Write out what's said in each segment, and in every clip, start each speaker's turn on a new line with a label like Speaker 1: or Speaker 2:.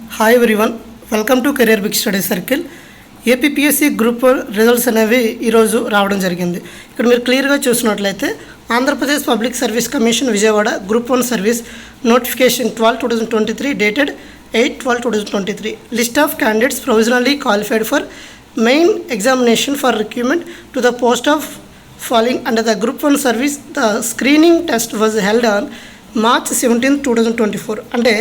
Speaker 1: Hi everyone, welcome to career big study circle. APPSC group results అనేవి ఈరోజు రావడం జరిగింది. ఇక్కడ మీరు క్లియర్గా చూసినట్లయితే Andhra Pradesh public service commission Vijayawada group 1 service notification 12/2023 dated 8/12/2023 list of candidates provisionally qualified for main examination for recruitment to the post of following under the group 1 service. The screening test was held on March 17, 2024. అంటే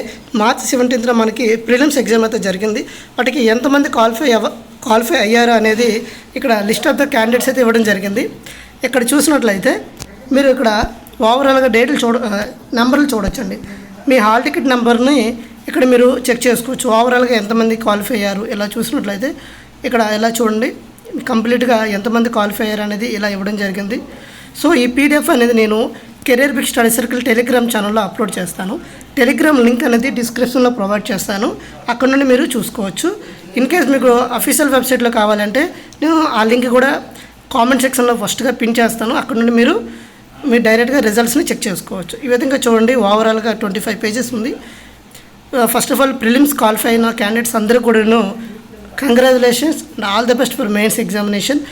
Speaker 1: March 17న మనకి prelims exam అయితే జరిగింది. వాటికి ఎంతమంది qualify అయ్యారు అనేది ఇక్కడ list of the candidates అయితే ఇవ్వడం జరిగింది. ఇక్కడ చూసినట్లయితే మీరు ఇక్కడ ఓవరాల్గా డేట్లు నెంబర్లు చూడొచ్చండి. మీ హాల్ టికెట్ నెంబర్ని ఇక్కడ మీరు చెక్ చేసుకోవచ్చు. ఓవరాల్గా ఎంతమంది క్వాలిఫై అయ్యారు ఇలా చూసినట్లయితే ఇక్కడ ఇలా చూడండి, కంప్లీట్గా ఎంతమంది క్వాలిఫై అయ్యారు అనేది ఇలా ఇవ్వడం జరిగింది. సో ఈ పీడిఎఫ్ అనేది నేను career big study circle telegram ఛానల్లో అప్లోడ్ చేస్తాను. టెలిగ్రామ్ లింక్ అనేది డిస్క్రిప్షన్లో ప్రొవైడ్ చేస్తాను, అక్కడ నుండి మీరు చూసుకోవచ్చు. ఇన్ కేస్ మీకు అఫీషియల్ వెబ్సైట్లో కావాలంటే నేను ఆ లింక్ కూడా కామెంట్ సెక్షన్లో ఫస్ట్గా పిన్ చేస్తాను, అక్కడ నుండి మీరు డైరెక్ట్గా రిజల్ట్స్ని చెక్ చేసుకోవచ్చు. ఈ విధంగా చూడండి, ఓవరాల్గా 25 పేజెస్ ఉంది. First of all prelims qualify అయిన క్యాండిడేట్స్ అందరూ కూడాను congratulations and all the best for mains examination.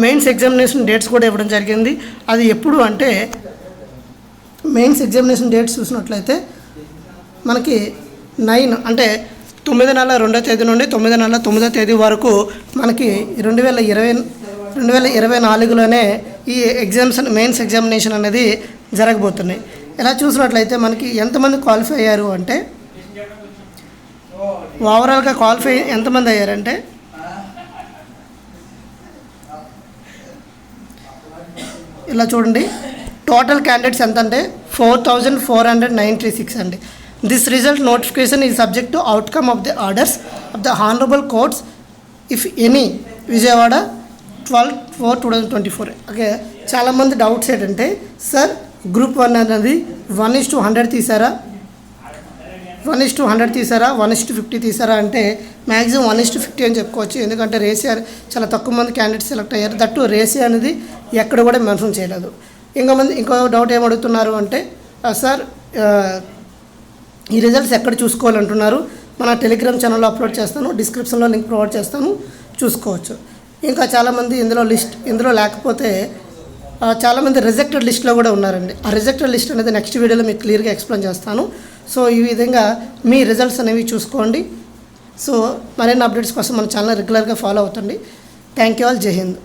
Speaker 1: Mains examination dates కూడా ఇవ్వడం జరిగింది. అది ఎప్పుడు అంటే మెయిన్స్ ఎగ్జామినేషన్ డేట్స్ చూసినట్లయితే మనకి 9 అంటే 9 నెల 2వ తేదీ నుండి 9 నెల 9వ తేదీ వరకు మనకి 2024లోనే ఈ మెయిన్స్ ఎగ్జామినేషన్ అనేది జరగబోతున్నాయి. ఇలా చూసినట్లయితే మనకి ఎంతమంది క్వాలిఫై అయ్యారు అంటే ఓవరాల్గా క్వాలిఫై ఎంతమంది అయ్యారంటే ఇలా చూడండి, టోటల్ క్యాండిడేట్స్ ఎంత అంటే 4,496 అండి. This result notification is subject to outcome of the orders of the honourable courts if any Vijayawada 12/4/2024. Okay, చాలామంది డౌట్స్ ఏంటంటే సార్ గ్రూప్ 1 అనేది 1:100 తీసారా, 1:100 తీసారా, 1:50 తీసారా అంటే మ్యాక్సిమం 1:50 అని చెప్పుకోవచ్చు. ఎందుకంటే రేషియో చాలా తక్కువ మంది క్యాండిడేట్స్ సెలెక్ట్ అయ్యారు. దట్టు రేషియో అనేది ఎక్కడ కూడా మెన్షన్ చేయలేదు. ఇంకో డౌట్ ఏమడుగుతున్నారు అంటే సార్ ఈ రిజల్ట్స్ ఎక్కడ చూసుకోవాలంటున్నారు. మన టెలిగ్రామ్ ఛానల్లో అప్లోడ్ చేస్తాను, డిస్క్రిప్షన్లో లింక్ ప్రొవైడ్ చేస్తాను, చూసుకోవచ్చు. ఇంకా చాలామంది ఇందులో లేకపోతే చాలామంది రిజెక్టెడ్ లిస్ట్లో కూడా ఉన్నారండి. ఆ రిజెక్టెడ్ లిస్ట్ అనేది నెక్స్ట్ వీడియోలో మీకు క్లియర్గా ఎక్స్ప్లెయిన్ చేస్తాను. సో ఈ విధంగా మీ రిజల్ట్స్ అనేవి చూసుకోండి. సో మరిన్ని అప్డేట్స్ కోసం మన ఛానల్ రెగ్యులర్గా ఫాలో అవుతండి. Thank you all. జై హింద్.